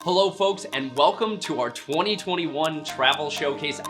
Hello folks, and welcome to our 2021 travel showcase.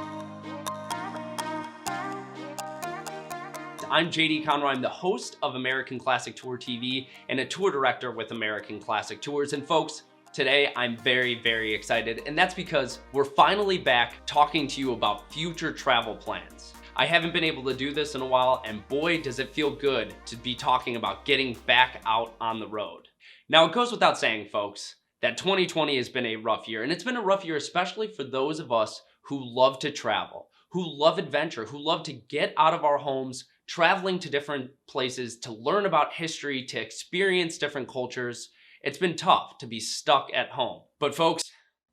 I'm JD Conroy. I'm the host of American Classic Tour TV and a tour director with American Classic Tours. And folks, today I'm very excited, and that's because we're finally back talking to you about future travel plans. I haven't been able to do this in a while, and boy does it feel good to be talking about getting back out on the road. Now, it goes without saying, folks, that 2020 has been a rough year, and it's been a rough year especially for those of us who love to travel, who love adventure, who love to get out of our homes, traveling to different places, to learn about history, to experience different cultures. It's been tough to be stuck at home. But folks,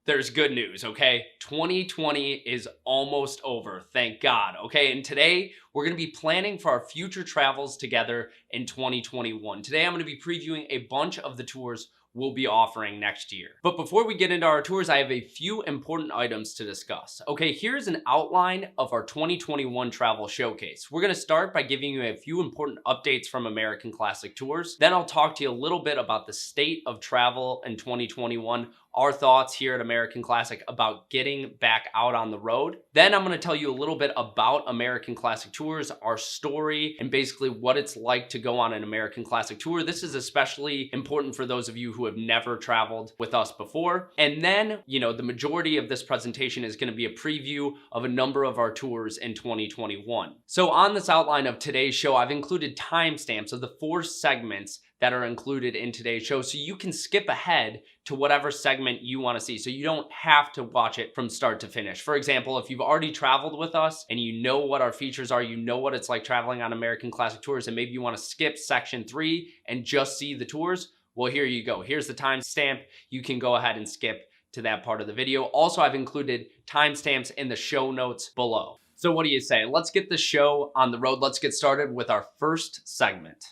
there's good news, okay? 2020 is almost over, thank God, okay? And today, we're gonna be planning for our future travels together in 2021. Today, I'm gonna be previewing a bunch of the tours we'll be offering next year. But before we get into our tours, I have a few important items to discuss. Okay, here's an outline of our 2021 travel showcase. We're gonna start by giving you a few important updates from American Classic Tours. Then I'll talk to you a little bit about the state of travel in 2021, our thoughts here at American Classic about getting back out on the road. Then I'm gonna tell you a little bit about American Classic Tours, our story, and basically what it's like to go on an American Classic Tour. This is especially important for those of you who have never traveled with us before. And then, the majority of this presentation is gonna be a preview of a number of our tours in 2021. So on this outline of today's show, I've included timestamps of the 4 segments that are included in today's show, so you can skip ahead to whatever segment you want to see, so you don't have to watch it from start to finish. For example, if you've already traveled with us and you know what our features are, you know what it's like traveling on American Classic Tours, and maybe you want to skip section 3 and just see the tours, well, here you go. Here's the timestamp. You can go ahead and skip to that part of the video. Also, I've included timestamps in the show notes below. So what do you say? Let's get the show on the road. Let's get started with our first segment.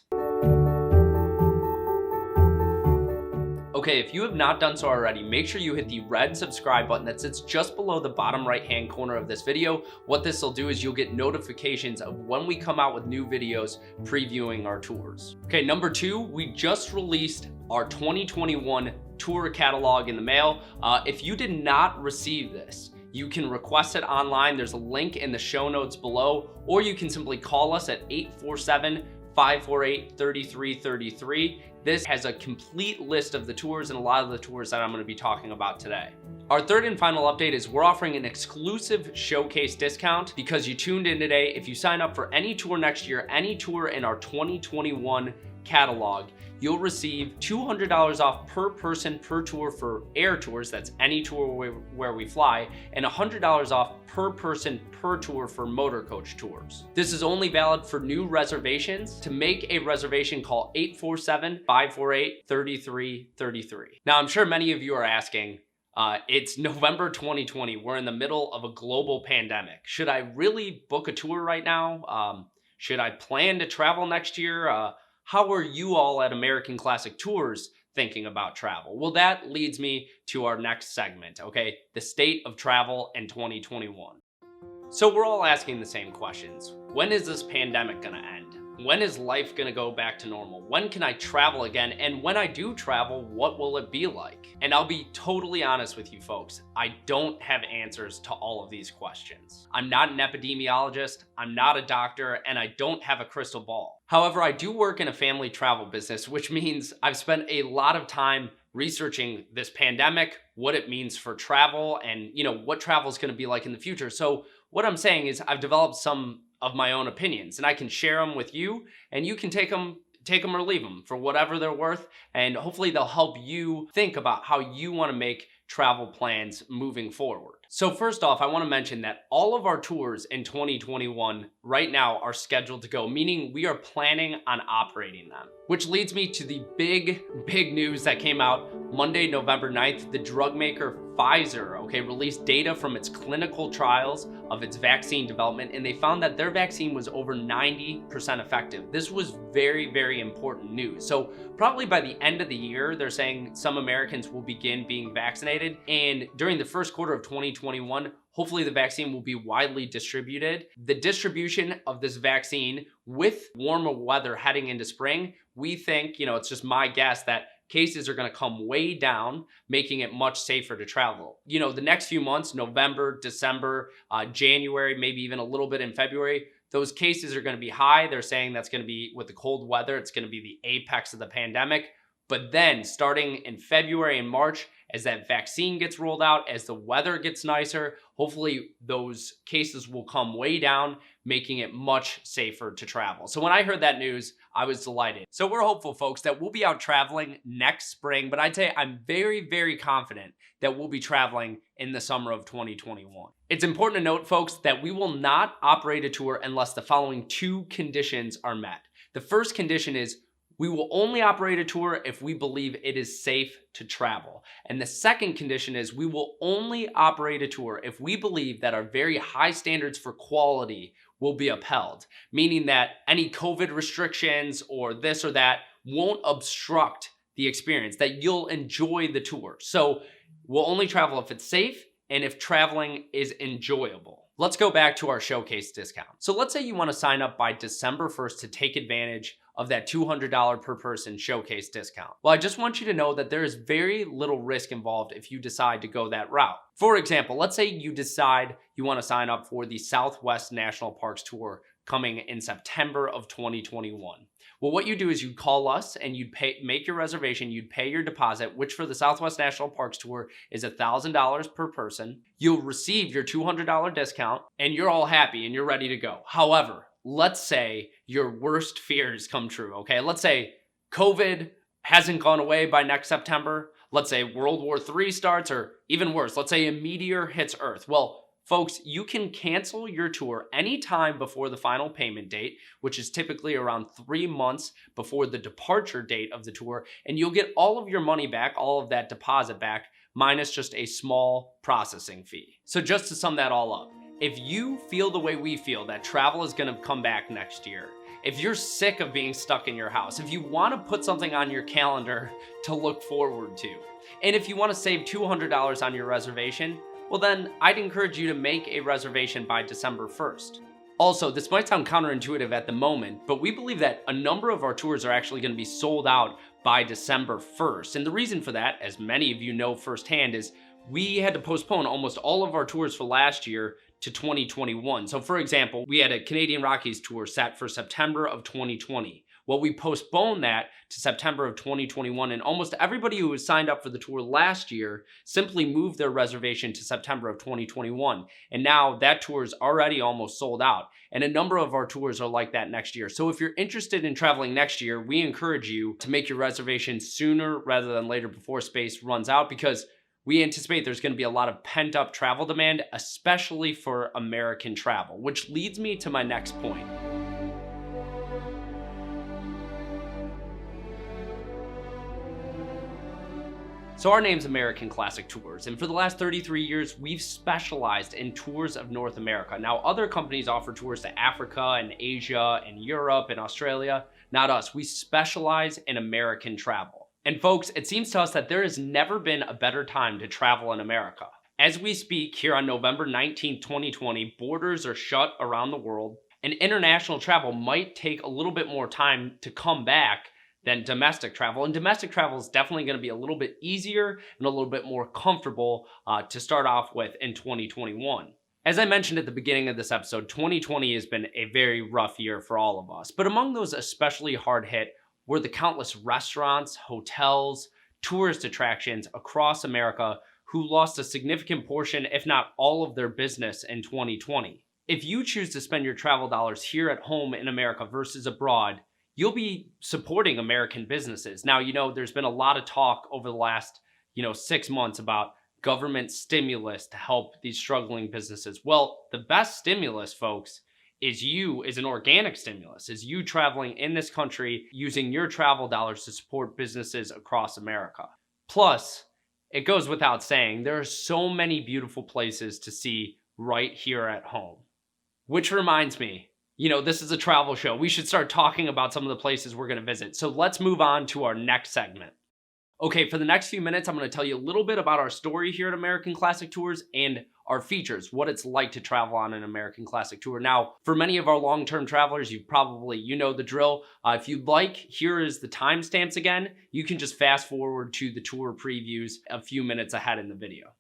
Okay, if you have not done so already, make sure you hit the red subscribe button that sits just below the bottom right-hand corner of this video. What this will do is you'll get notifications of when we come out with new videos previewing our tours. Okay, number 2, we just released our 2021 tour catalog in the mail. If you did not receive this, you can request it online. There's a link in the show notes below, or you can simply call us at 847-548-3333. This has a complete list of the tours and a lot of the tours that I'm going to be talking about today. Our third and final update is we're offering an exclusive showcase discount because you tuned in today. If you sign up for any tour next year, any tour in our 2021 catalog, you'll receive $200 off per person per tour for air tours, that's any tour where we fly, and $100 off per person per tour for motor coach tours. This is only valid for new reservations. To make a reservation, call 847-548-3333. Now, I'm sure many of you are asking, it's November 2020. We're in the middle of a global pandemic. Should I really book a tour right now? Should I plan to travel next year? How are you all at American Classic Tours thinking about travel? Well, that leads me to our next segment, okay? The state of travel in 2021. So we're all asking the same questions. When is this pandemic gonna end? When is life gonna go back to normal? When can I travel again? And when I do travel, what will it be like? And I'll be totally honest with you folks, I don't have answers to all of these questions. I'm not an epidemiologist, I'm not a doctor, and I don't have a crystal ball. However, I do work in a family travel business, which means I've spent a lot of time researching this pandemic, what it means for travel, and what travel is gonna be like in the future. So what I'm saying is I've developed some of my own opinions, and I can share them with you, and you can take them or leave them for whatever they're worth, and hopefully they'll help you think about how you want to make travel plans moving forward. So first off, I want to mention that all of our tours in 2021 right now are scheduled to go, meaning we are planning on operating them. Which leads me to the big news that came out Monday, November 9th. The drug maker Pfizer, released data from its clinical trials of its vaccine development, and they found that their vaccine was over 90% effective. This was very important news. So probably by the end of the year, they're saying some Americans will begin being vaccinated, and during the first quarter of 2021, hopefully the vaccine will be widely distributed. The distribution of this vaccine with warmer weather heading into spring, we think, it's just my guess, that cases are going to come way down, making it much safer to travel. You know, the next few months, November, December, January, maybe even a little bit in February, those cases are going to be high. They're saying that's going to be, with the cold weather, it's going to be the apex of the pandemic. But then starting in February and March, as that vaccine gets rolled out, as the weather gets nicer, hopefully those cases will come way down, making it much safer to travel. So when I heard that news, I was delighted. So we're hopeful, folks, that we'll be out traveling next spring, but I'd say I'm very, very confident that we'll be traveling in the summer of 2021. It's important to note, folks, that we will not operate a tour unless the following two conditions are met. The first condition is we will only operate a tour if we believe it is safe to travel. And the second condition is we will only operate a tour if we believe that our very high standards for quality will be upheld, meaning that any COVID restrictions or this or that won't obstruct the experience, that you'll enjoy the tour. So we'll only travel if it's safe and if traveling is enjoyable. Let's go back to our showcase discount. So let's say you want to sign up by December 1st to take advantage of that $200 per person showcase discount. Well, I just want you to know that there is very little risk involved if you decide to go that route. For example, let's say you decide you want to sign up for the Southwest National Parks Tour coming in September of 2021. Well, what you do is you call us and you'd make your reservation, you'd pay your deposit, which for the Southwest National Parks Tour is $1,000 per person. You'll receive your $200 discount and you're all happy and you're ready to go. However, let's say your worst fears come true, okay? Let's say COVID hasn't gone away by next September. Let's say World War III starts, or even worse, let's say a meteor hits Earth. Well, folks, you can cancel your tour anytime before the final payment date, which is typically around 3 months before the departure date of the tour, and you'll get all of your money back, all of that deposit back, minus just a small processing fee. So just to sum that all up, if you feel the way we feel that travel is going to come back next year, if you're sick of being stuck in your house, if you want to put something on your calendar to look forward to, and if you want to save $200 on your reservation, well then I'd encourage you to make a reservation by December 1st. Also, this might sound counterintuitive at the moment, but we believe that a number of our tours are actually going to be sold out by December 1st. And the reason for that, as many of you know firsthand, is we had to postpone almost all of our tours for last year to 2021. So for example, we had a Canadian Rockies tour set for September of 2020. Well, we postponed that to September of 2021, and almost everybody who was signed up for the tour last year simply moved their reservation to September of 2021. And now that tour is already almost sold out. And a number of our tours are like that next year. So if you're interested in traveling next year, we encourage you to make your reservation sooner rather than later before space runs out, because we anticipate there's going to be a lot of pent-up travel demand, especially for American travel, which leads me to my next point. So our name's American Classic Tours, and for the last 33 years, we've specialized in tours of North America. Now, other companies offer tours to Africa and Asia and Europe and Australia. Not us. We specialize in American travel. And folks, it seems to us that there has never been a better time to travel in America. As we speak here on November 19, 2020, borders are shut around the world, and international travel might take a little bit more time to come back than domestic travel. And domestic travel is definitely going to be a little bit easier and a little bit more comfortable to start off with in 2021. As I mentioned at the beginning of this episode, 2020 has been a very rough year for all of us. But among those especially hard hit were the countless restaurants, hotels, tourist attractions across America who lost a significant portion, if not all of their business in 2020. If you choose to spend your travel dollars here at home in America versus abroad, you'll be supporting American businesses. Now, there's been a lot of talk over the last, 6 months about government stimulus to help these struggling businesses. Well, the best stimulus, folks, is an organic stimulus, is you traveling in this country using your travel dollars to support businesses across America. Plus, it goes without saying, there are so many beautiful places to see right here at home. Which reminds me, this is a travel show. We should start talking about some of the places we're going to visit. So let's move on to our next segment. Okay, for the next few minutes, I'm going to tell you a little bit about our story here at American Classic Tours and our features, what it's like to travel on an American Classic tour. Now, for many of our long-term travelers, you know the drill. If you'd like, here is the timestamps again. You can just fast forward to the tour previews a few minutes ahead in the video.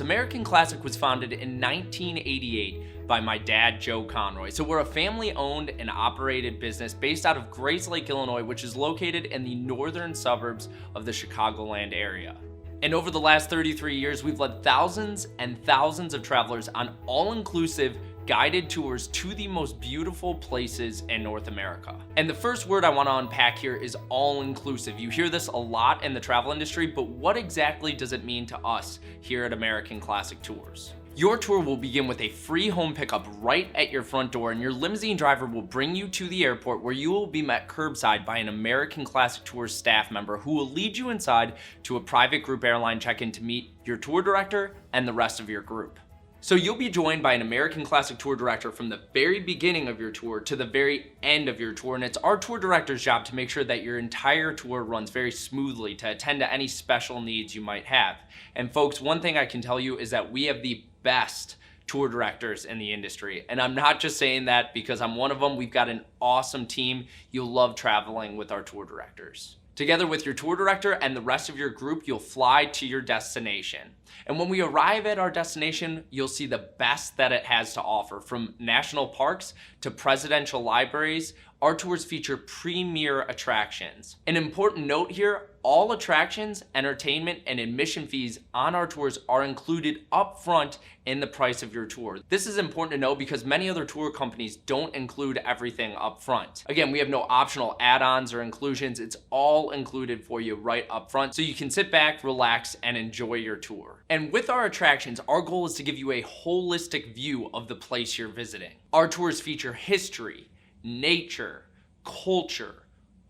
American Classic was founded in 1988 by my dad, Joe Conroy. So we're a family-owned and operated business based out of Grace Lake, Illinois, which is located in the northern suburbs of the Chicagoland area. And over the last 33 years, we've led thousands and thousands of travelers on all-inclusive guided tours to the most beautiful places in North America. And the first word I want to unpack here is all-inclusive. You hear this a lot in the travel industry, but what exactly does it mean to us here at American Classic Tours? Your tour will begin with a free home pickup right at your front door, and your limousine driver will bring you to the airport where you will be met curbside by an American Classic Tours staff member who will lead you inside to a private group airline check-in to meet your tour director and the rest of your group. So you'll be joined by an American Classic Tour director from the very beginning of your tour to the very end of your tour, and it's our tour director's job to make sure that your entire tour runs very smoothly to attend to any special needs you might have. And folks, one thing I can tell you is that we have the best tour directors in the industry. And I'm not just saying that because I'm one of them. We've got an awesome team. You'll love traveling with our tour directors. Together with your tour director and the rest of your group, you'll fly to your destination. And when we arrive at our destination, you'll see the best that it has to offer. From national parks to presidential libraries, our tours feature premier attractions. An important note here, all attractions, entertainment, and admission fees on our tours are included up front in the price of your tour. This is important to know because many other tour companies don't include everything up front. Again, we have no optional add-ons or inclusions. It's all included for you right up front, so you can sit back, relax, and enjoy your tour. And with our attractions, our goal is to give you a holistic view of the place you're visiting. Our tours feature history, nature, culture,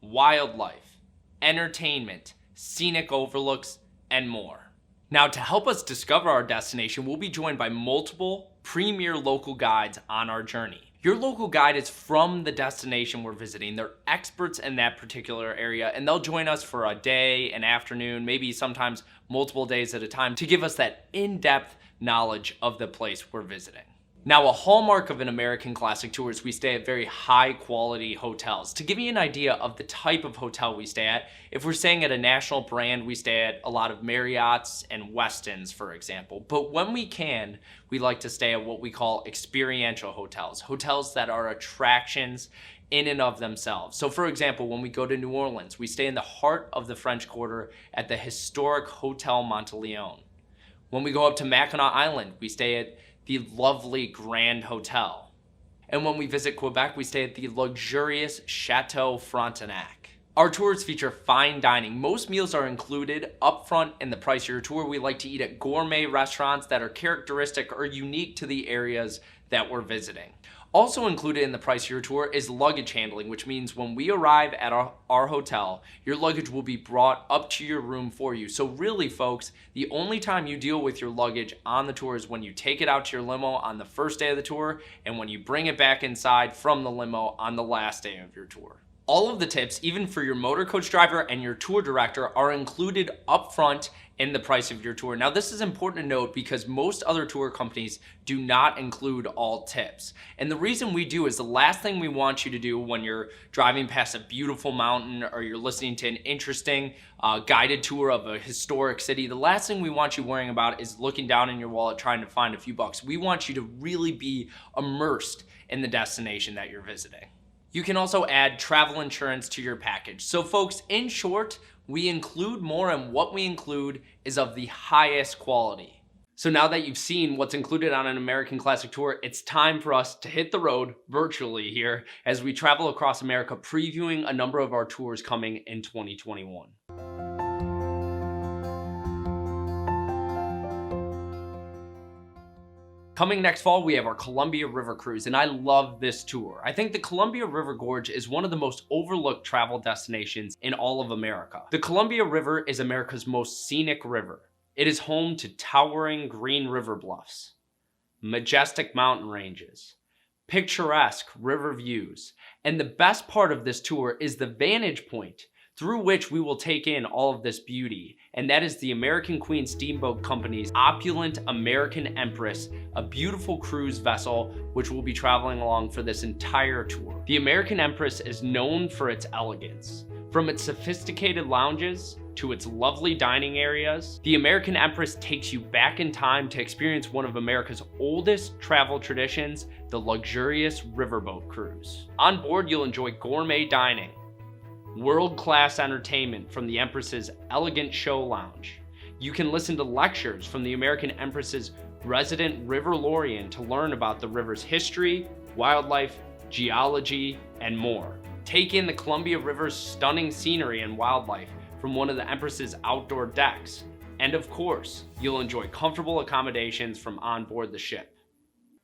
wildlife, entertainment, scenic overlooks, and more. Now, to help us discover our destination, we'll be joined by multiple premier local guides on our journey. Your local guide is from the destination we're visiting. They're experts in that particular area, and they'll join us for a day, an afternoon, maybe sometimes multiple days at a time to give us that in-depth knowledge of the place we're visiting. Now, a hallmark of an American Classic Tour is we stay at very high quality hotels. To give you an idea of the type of hotel we stay at, if we're staying at a national brand, we stay at a lot of Marriott's and Westins, for example. But when we can, we like to stay at what we call experiential hotels, hotels that are attractions in and of themselves. So for example, when we go to New Orleans, we stay in the heart of the French Quarter at the historic Hotel Monteleone. When we go up to Mackinac Island, we stay at the lovely Grand Hotel. And when we visit Quebec, we stay at the luxurious Chateau Frontenac. Our tours feature fine dining. Most meals are included up front in the price of your tour. We like to eat at gourmet restaurants that are characteristic or unique to the areas that we're visiting. Also included in the price of your tour is luggage handling, which means when we arrive at our hotel, your luggage will be brought up to your room for you. So really, folks, the only time you deal with your luggage on the tour is when you take it out to your limo on the first day of the tour and when you bring it back inside from the limo on the last day of your tour. All of the tips, even for your motor coach driver and your tour director, are included up front in the price of your tour. Now, this is important to note because most other tour companies do not include all tips. And the reason we do is the last thing we want you to do when you're driving past a beautiful mountain or you're listening to an interesting guided tour of a historic city, the last thing we want you worrying about is looking down in your wallet trying to find a few bucks. We want you to really be immersed in the destination that you're visiting. You can also add travel insurance to your package. So folks, in short, we include more, and what we include is of the highest quality. So now that you've seen what's included on an American Classic Tour, it's time for us to hit the road virtually here as we travel across America, previewing a number of our tours coming in 2021. Coming next fall, we have our Columbia River Cruise, and I love this tour. I think the Columbia River Gorge is one of the most overlooked travel destinations in all of America. The Columbia River is America's most scenic river. It is home to towering green river bluffs, majestic mountain ranges, picturesque river views, and the best part of this tour is the vantage point through which we will take in all of this beauty, and that is the American Queen Steamboat Company's opulent American Empress, a beautiful cruise vessel which will be traveling along for this entire tour. The American Empress is known for its elegance. From its sophisticated lounges to its lovely dining areas, the American Empress takes you back in time to experience one of America's oldest travel traditions, the luxurious riverboat cruise. On board, you'll enjoy gourmet dining, world-class entertainment from the Empress's elegant show lounge. You can listen to lectures from the American Empress's resident riverlorian to learn about the river's history, wildlife, geology, and more. Take in the Columbia River's stunning scenery and wildlife from one of the Empress's outdoor decks. And of course, you'll enjoy comfortable accommodations from on board the ship.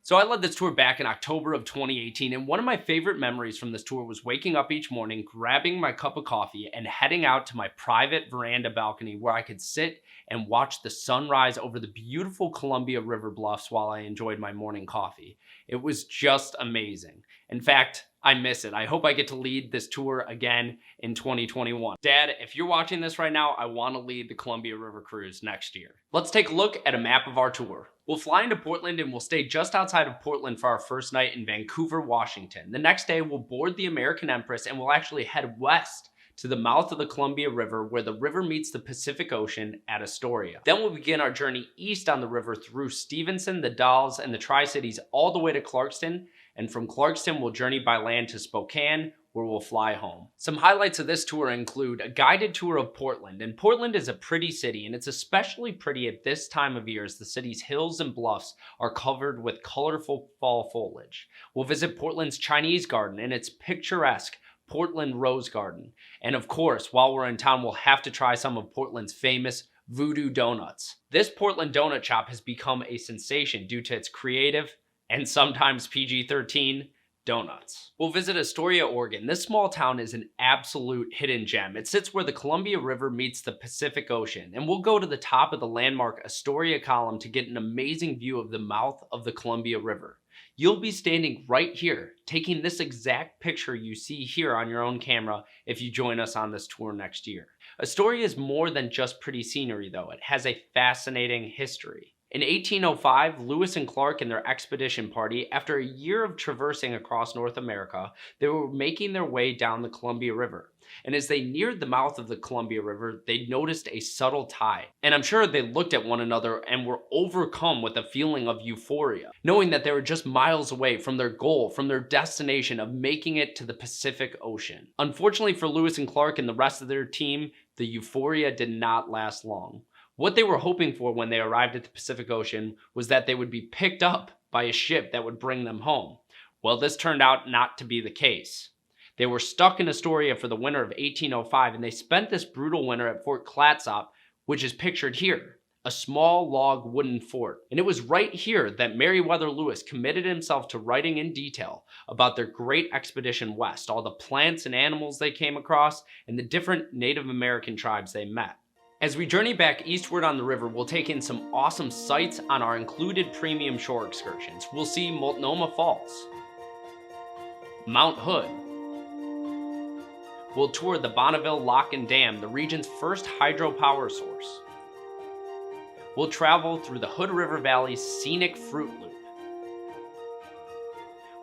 So I led this tour back in October of 2018, and one of my favorite memories from this tour was waking up each morning, grabbing my cup of coffee, and heading out to my private veranda balcony where I could sit and watch the sunrise over the beautiful Columbia River bluffs while I enjoyed my morning coffee. It was just amazing. In fact, I miss it. I hope I get to lead this tour again in 2021. Dad, if you're watching this right now, I want to lead the Columbia River Cruise next year. Let's take a look at a map of our tour. We'll fly into Portland and we'll stay just outside of Portland for our first night in Vancouver, Washington. The next day, we'll board the American Empress and we'll actually head west to the mouth of the Columbia River where the river meets the Pacific Ocean at Astoria. Then we'll begin our journey east on the river through Stevenson, the Dalles, and the Tri-Cities all the way to Clarkston. And from Clarkston, we'll journey by land to Spokane, where we'll fly home. Some highlights of this tour include a guided tour of Portland. And Portland is a pretty city, and it's especially pretty at this time of year as the city's hills and bluffs are covered with colorful fall foliage. We'll visit Portland's Chinese Garden and its picturesque Portland Rose Garden. And of course, while we're in town, we'll have to try some of Portland's famous Voodoo Donuts. This Portland donut shop has become a sensation due to its creative and sometimes PG-13 donuts. We'll visit Astoria, Oregon. This small town is an absolute hidden gem. It sits where the Columbia River meets the Pacific Ocean, and we'll go to the top of the landmark Astoria Column to get an amazing view of the mouth of the Columbia River. You'll be standing right here, taking this exact picture you see here on your own camera if you join us on this tour next year. Astoria is more than just pretty scenery though. It has a fascinating history. In 1805, Lewis and Clark and their expedition party, after a year of traversing across North America, they were making their way down the Columbia River. And as they neared the mouth of the Columbia River, they noticed a subtle tide. And I'm sure they looked at one another and were overcome with a feeling of euphoria, knowing that they were just miles away from their goal, from their destination of making it to the Pacific Ocean. Unfortunately for Lewis and Clark and the rest of their team, the euphoria did not last long. What they were hoping for when they arrived at the Pacific Ocean was that they would be picked up by a ship that would bring them home. Well, this turned out not to be the case. They were stuck in Astoria for the winter of 1805, and they spent this brutal winter at Fort Clatsop, which is pictured here, a small log wooden fort. And it was right here that Meriwether Lewis committed himself to writing in detail about their great expedition west, all the plants and animals they came across, and the different Native American tribes they met. As we journey back eastward on the river, we'll take in some awesome sights on our included premium shore excursions. We'll see Multnomah Falls, Mount Hood. We'll tour the Bonneville Lock and Dam, the region's first hydropower source. We'll travel through the Hood River Valley's scenic Fruit Loop.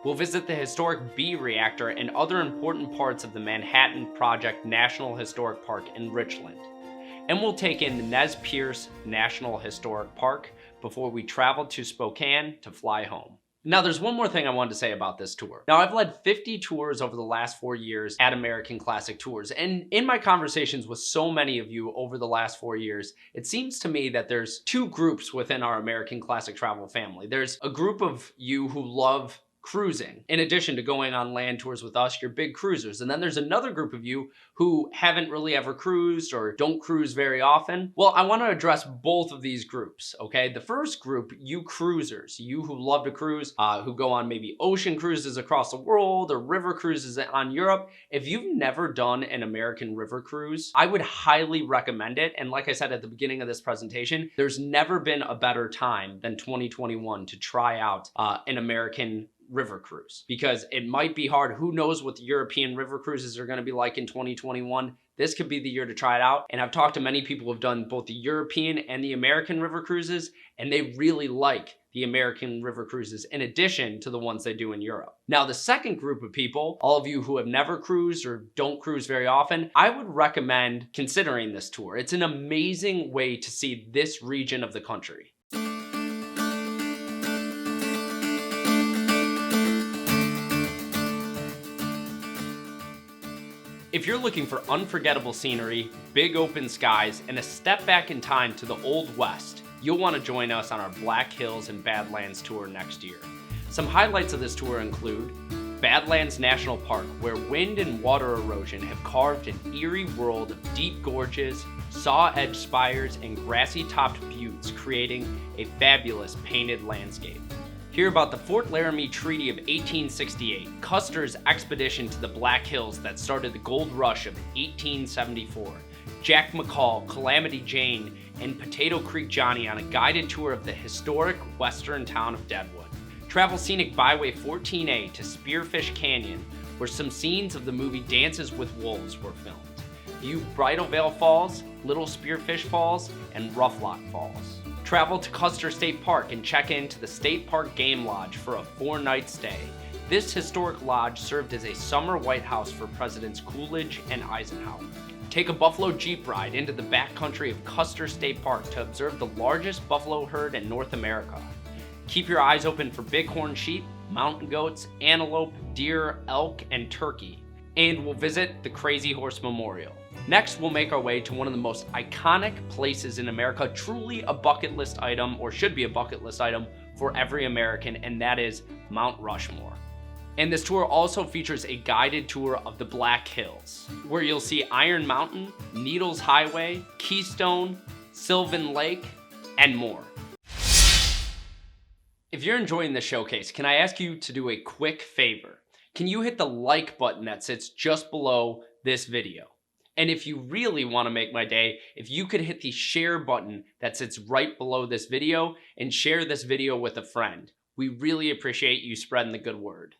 We'll visit the historic Bee Reactor and other important parts of the Manhattan Project National Historic Park in Richland. And we'll take in the Nez Perce National Historic Park before we travel to Spokane to fly home. Now, there's one more thing I wanted to say about this tour. Now, I've led 50 tours over the last 4 years at American Classic Tours, and in my conversations with so many of you over the last 4 years, it seems to me that there's two groups within our American Classic Travel family. There's a group of you who love cruising. In addition to going on land tours with us, you're big cruisers. And then there's another group of you who haven't really ever cruised or don't cruise very often. Well, I want to address both of these groups, okay? The first group, you cruisers, you who love to cruise, who go on maybe ocean cruises across the world or river cruises on Europe. If you've never done an American river cruise, I would highly recommend it. And like I said at the beginning of this presentation, there's never been a better time than 2021 to try out an American river cruise, because it might be hard. Who knows what the European river cruises are going to be like in 2021? this could be the year to try it out. And I've talked to many people who have done both the European and the American river cruises, and they really like the American river cruises in addition to the ones they do in Europe. Now, the second group of people, all of you who have never cruised or don't cruise very often, I would recommend considering this tour. It's an amazing way to see this region of the country. If you're looking for unforgettable scenery, big open skies, and a step back in time to the Old West, you'll want to join us on our Black Hills and Badlands tour next year. Some highlights of this tour include Badlands National Park, where wind and water erosion have carved an eerie world of deep gorges, saw-edged spires, and grassy-topped buttes, creating a fabulous painted landscape. Hear about the Fort Laramie Treaty of 1868, Custer's expedition to the Black Hills that started the gold rush of 1874, Jack McCall, Calamity Jane, and Potato Creek Johnny on a guided tour of the historic western town of Deadwood. Travel scenic byway 14A to Spearfish Canyon, where some scenes of the movie Dances with Wolves were filmed. View Bridal Veil Falls, Little Spearfish Falls, and Rough Lock Falls. Travel to Custer State Park and check into the State Park Game Lodge for a 4-night stay. This historic lodge served as a summer White House for Presidents Coolidge and Eisenhower. Take a buffalo jeep ride into the backcountry of Custer State Park to observe the largest buffalo herd in North America. Keep your eyes open for bighorn sheep, mountain goats, antelope, deer, elk, and turkey. And we'll visit the Crazy Horse Memorial. Next, we'll make our way to one of the most iconic places in America, truly a bucket list item, or should be a bucket list item for every American, and that is Mount Rushmore. And this tour also features a guided tour of the Black Hills, where you'll see Iron Mountain, Needles Highway, Keystone, Sylvan Lake, and more. If you're enjoying this showcase, can I ask you to do a quick favor? Can you hit the like button that sits just below this video? And if you really want to make my day, if you could hit the share button that sits right below this video and share this video with a friend. We really appreciate you spreading the good word.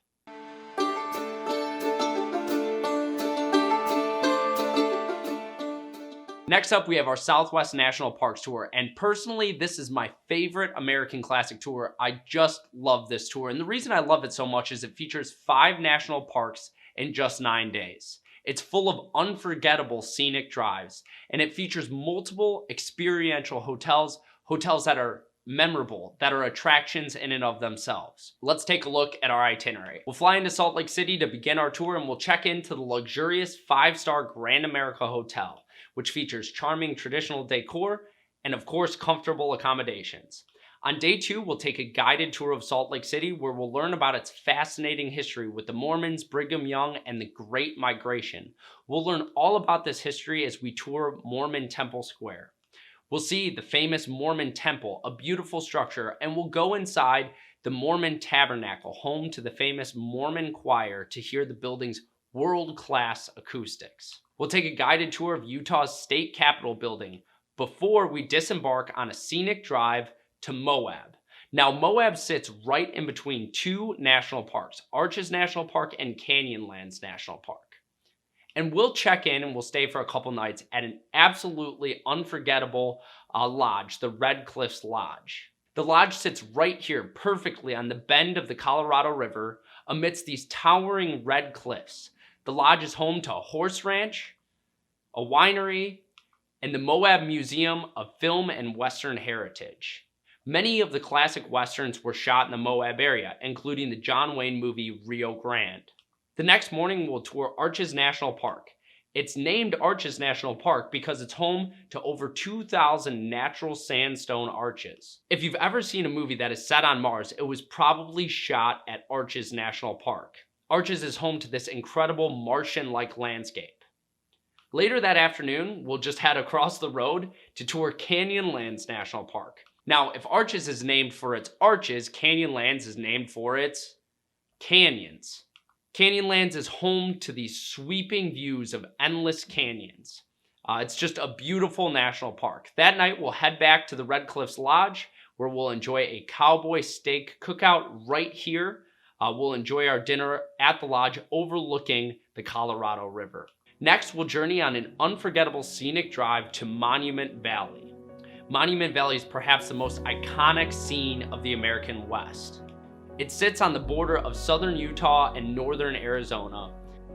Next up, we have our Southwest National Parks tour, and personally, this is my favorite American Classic tour. I just love this tour, and the reason I love it so much is it features 5 national parks in just 9 days. It's full of unforgettable scenic drives, and it features multiple experiential hotels that are memorable, that are attractions in and of themselves. Let's take a look at our itinerary. We'll fly into Salt Lake City to begin our tour, and we'll check into the luxurious 5-star Grand America Hotel, which features charming traditional decor and, of course, comfortable accommodations. On day 2, we'll take a guided tour of Salt Lake City, where we'll learn about its fascinating history with the Mormons, Brigham Young, and the Great Migration. We'll learn all about this history as we tour Mormon Temple Square. We'll see the famous Mormon Temple, a beautiful structure, and we'll go inside the Mormon Tabernacle, home to the famous Mormon choir, to hear the building's world-class acoustics. We'll take a guided tour of Utah's state capitol building before we disembark on a scenic drive to Moab. Now, Moab sits right in between 2 national parks, Arches National Park and Canyonlands National Park. And we'll check in and we'll stay for a couple nights at an absolutely unforgettable lodge, the Red Cliffs Lodge. The lodge sits right here perfectly on the bend of the Colorado River amidst these towering red cliffs. The lodge is home to a horse ranch, a winery, and the Moab Museum of Film and Western Heritage. Many of the classic westerns were shot in the Moab area, including the John Wayne movie Rio Grande. The next morning, we'll tour Arches National Park. It's named Arches National Park because it's home to over 2,000 natural sandstone arches. If you've ever seen a movie that is set on Mars, it was probably shot at Arches National Park. Arches is home to this incredible Martian-like landscape. Later that afternoon, we'll just head across the road to tour Canyonlands National Park. Now, if Arches is named for its arches, Canyonlands is named for its canyons. Canyonlands is home to these sweeping views of endless canyons. It's just a beautiful national park. That night, we'll head back to the Red Cliffs Lodge, where we'll enjoy a cowboy steak cookout right here. We'll enjoy our dinner at the lodge overlooking the Colorado River. Next, we'll journey on an unforgettable scenic drive to Monument Valley. Monument Valley is perhaps the most iconic scene of the American West. It sits on the border of southern Utah and northern Arizona,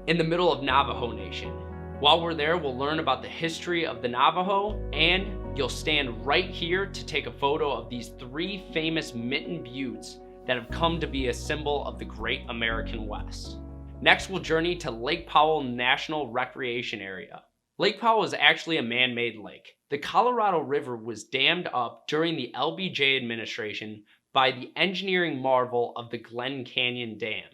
in the middle of Navajo Nation. While we're there, we'll learn about the history of the Navajo, and you'll stand right here to take a photo of these 3 famous mitten buttes that have come to be a symbol of the great American West. Next, we'll journey to Lake Powell National Recreation Area. Lake Powell is actually a man-made lake. The Colorado River was dammed up during the LBJ administration by the engineering marvel of the Glen Canyon Dam.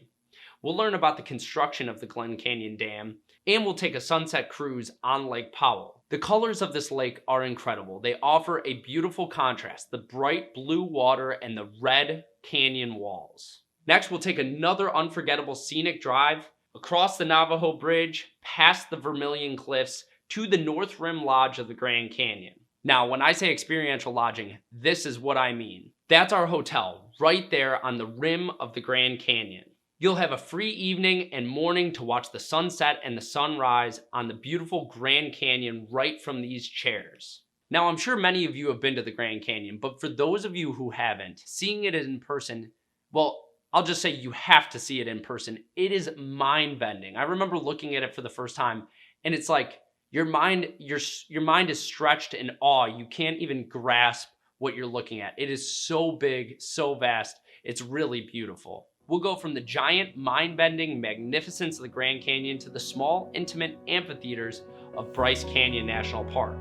We'll learn about the construction of the Glen Canyon Dam, and we'll take a sunset cruise on Lake Powell. The colors of this lake are incredible. They offer a beautiful contrast, the bright blue water and the red canyon walls. Next, we'll take another unforgettable scenic drive across the Navajo Bridge, past the Vermilion Cliffs, to the North Rim Lodge of the Grand Canyon. Now, when I say experiential lodging, this is what I mean. That's our hotel, right there on the rim of the Grand Canyon. You'll have a free evening and morning to watch the sunset and the sunrise on the beautiful Grand Canyon right from these chairs. Now, I'm sure many of you have been to the Grand Canyon, but for those of you who haven't, seeing it in person, well, I'll just say you have to see it in person. It is mind-bending. I remember looking at it for the first time, and it's like your mind is stretched in awe. You can't even grasp what you're looking at. It is so big, so vast. It's really beautiful. We'll go from the giant, mind-bending magnificence of the Grand Canyon to the small, intimate amphitheaters of Bryce Canyon National Park.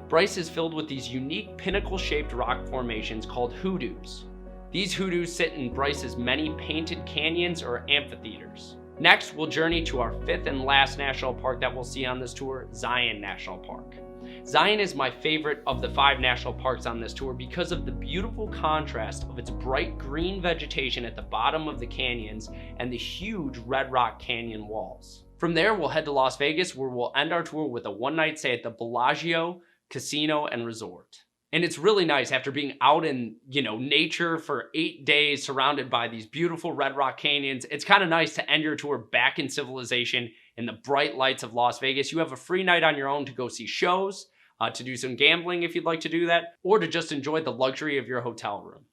Bryce is filled with these unique pinnacle-shaped rock formations called hoodoos. These hoodoos sit in Bryce's many painted canyons or amphitheaters. Next, we'll journey to our 5th and last national park that we'll see on this tour, Zion National Park. Zion is my favorite of the 5 national parks on this tour because of the beautiful contrast of its bright green vegetation at the bottom of the canyons and the huge red rock canyon walls. From there, we'll head to Las Vegas, where we'll end our tour with a one-night stay at the Bellagio Casino and Resort. And it's really nice after being out in, nature for 8 days surrounded by these beautiful red rock canyons. It's kind of nice to end your tour back in civilization in the bright lights of Las Vegas. You have a free night on your own to go see shows, to do some gambling if you'd like to do that, or to just enjoy the luxury of your hotel room.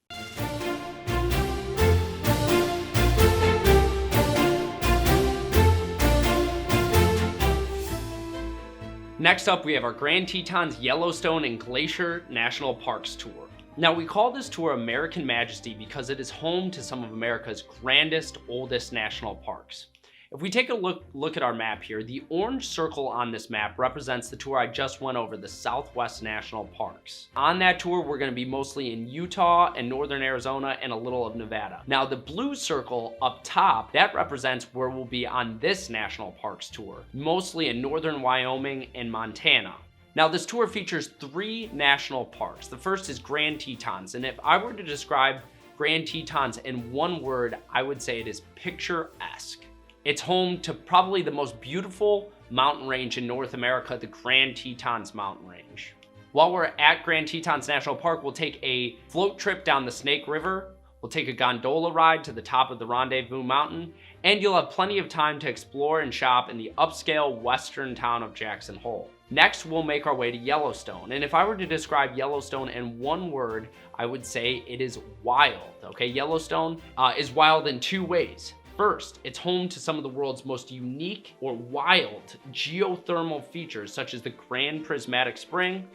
Next up, we have our Grand Tetons, Yellowstone, and Glacier National Parks tour. Now, we call this tour American Majesty because it is home to some of America's grandest, oldest national parks. If we take a look at our map here, the orange circle on this map represents the tour I just went over, the Southwest National Parks. On that tour, we're going to be mostly in Utah and northern Arizona and a little of Nevada. Now, the blue circle up top, that represents where we'll be on this national parks tour, mostly in northern Wyoming and Montana. Now, this tour features 3 national parks. The first is Grand Tetons, and if I were to describe Grand Tetons in one word, I would say it is picturesque. It's home to probably the most beautiful mountain range in North America, the Grand Tetons Mountain Range. While we're at Grand Tetons National Park, we'll take a float trip down the Snake River, we'll take a gondola ride to the top of the Rendezvous Mountain, and you'll have plenty of time to explore and shop in the upscale western town of Jackson Hole. Next, we'll make our way to Yellowstone, and if I were to describe Yellowstone in one word, I would say it is wild, okay? Yellowstone is wild in 2 ways. First, it's home to some of the world's most unique or wild geothermal features, such as the Grand Prismatic Spring,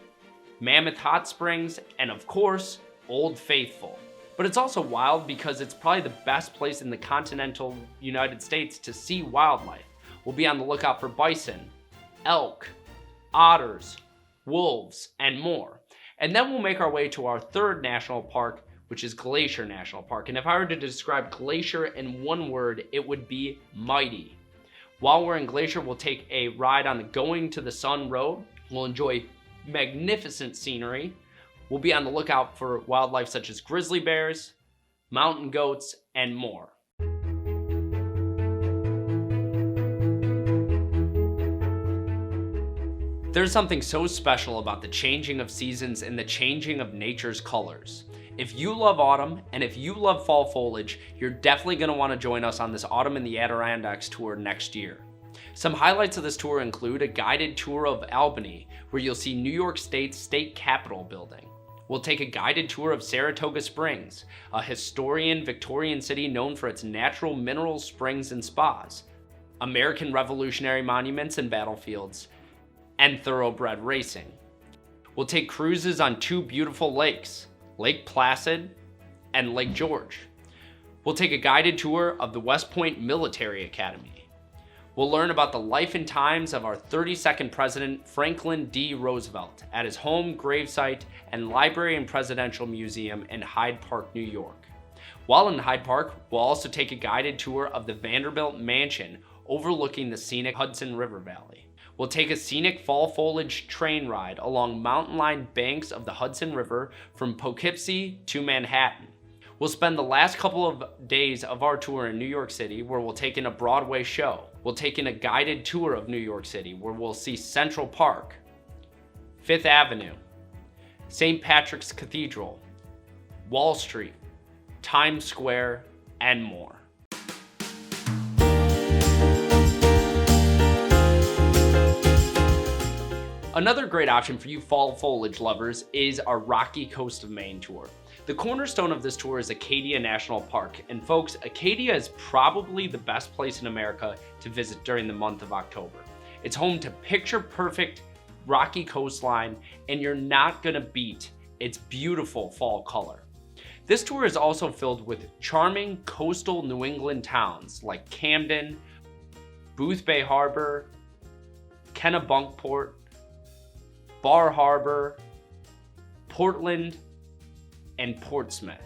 Mammoth Hot Springs, and of course, Old Faithful. But it's also wild because it's probably the best place in the continental United States to see wildlife. We'll be on the lookout for bison, elk, otters, wolves, and more. And then we'll make our way to our 3rd national park, which is Glacier National Park. And if I were to describe Glacier in one word, it would be mighty. While we're in Glacier, we'll take a ride on the Going to the Sun Road. We'll enjoy magnificent scenery. We'll be on the lookout for wildlife such as grizzly bears, mountain goats, and more. There's something so special about the changing of seasons and the changing of nature's colors. If you love autumn and if you love fall foliage, you're definitely going to want to join us on this Autumn in the Adirondacks tour next year. Some highlights of this tour include a guided tour of Albany, where you'll see New York State's state capitol building. We'll take a guided tour of Saratoga Springs, a historian Victorian city known for its natural mineral springs and spas, American Revolutionary monuments and battlefields, and thoroughbred racing. We'll take cruises on two beautiful lakes, Lake Placid and Lake George. We'll take a guided tour of the West Point Military Academy. We'll learn about the life and times of our 32nd President Franklin D. Roosevelt at his home, gravesite, and library and presidential museum in Hyde Park, New York. While in Hyde Park, we'll also take a guided tour of the Vanderbilt Mansion overlooking the scenic Hudson River Valley. We'll take a scenic fall foliage train ride along mountain-lined banks of the Hudson River from Poughkeepsie to Manhattan. We'll spend the last couple of days of our tour in New York City, where we'll take in a Broadway show. We'll take in a guided tour of New York City, where we'll see Central Park, Fifth Avenue, St. Patrick's Cathedral, Wall Street, Times Square, and more. Another great option for you fall foliage lovers is our Rocky Coast of Maine tour. The cornerstone of this tour is Acadia National Park, and folks, Acadia is probably the best place in America to visit during the month of October. It's home to picture-perfect rocky coastline, and you're not gonna beat its beautiful fall color. This tour is also filled with charming coastal New England towns like Camden, Boothbay Harbor, Kennebunkport, Bar Harbor, Portland, and Portsmouth.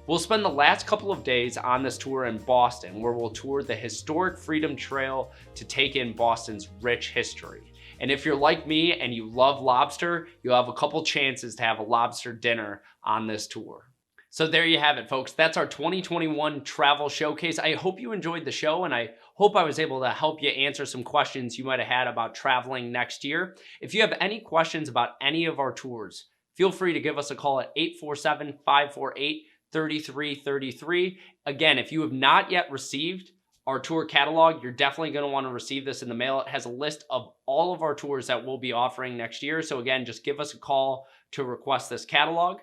We'll spend the last couple of days on this tour in Boston, where we'll tour the historic Freedom Trail to take in Boston's rich history. And if you're like me and you love lobster, you'll have a couple chances to have a lobster dinner on this tour. So there you have it, folks. That's our 2021 travel showcase. I hope you enjoyed the show, and I hope I was able to help you answer some questions you might have had about traveling next year. If you have any questions about any of our tours, feel free to give us a call at 847-548-3333. Again, if you have not yet received our tour catalog, you're definitely going to want to receive this in the mail. It has a list of all of our tours that we'll be offering next year. So again, just give us a call to request this catalog.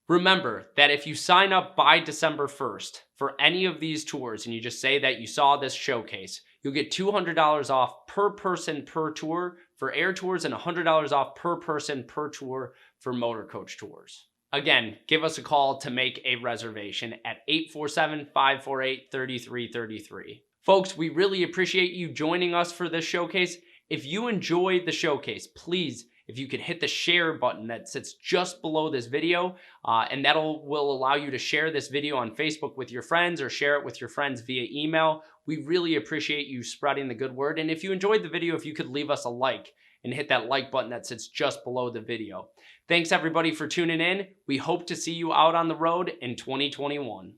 Remember that if you sign up by December 1st for any of these tours and you just say that you saw this showcase, you'll get $200 off per person per tour for air tours and $100 off per person per tour for motor coach tours. Again, give us a call to make a reservation at 847-548-3333. Folks, we really appreciate you joining us for this showcase. If you enjoyed the showcase, please, if you could hit the share button that sits just below this video, and will allow you to share this video on Facebook with your friends or share it with your friends via email. We really appreciate you spreading the good word. And if you enjoyed the video, if you could leave us a like and hit that like button that sits just below the video. Thanks everybody for tuning in. We hope to see you out on the road in 2021.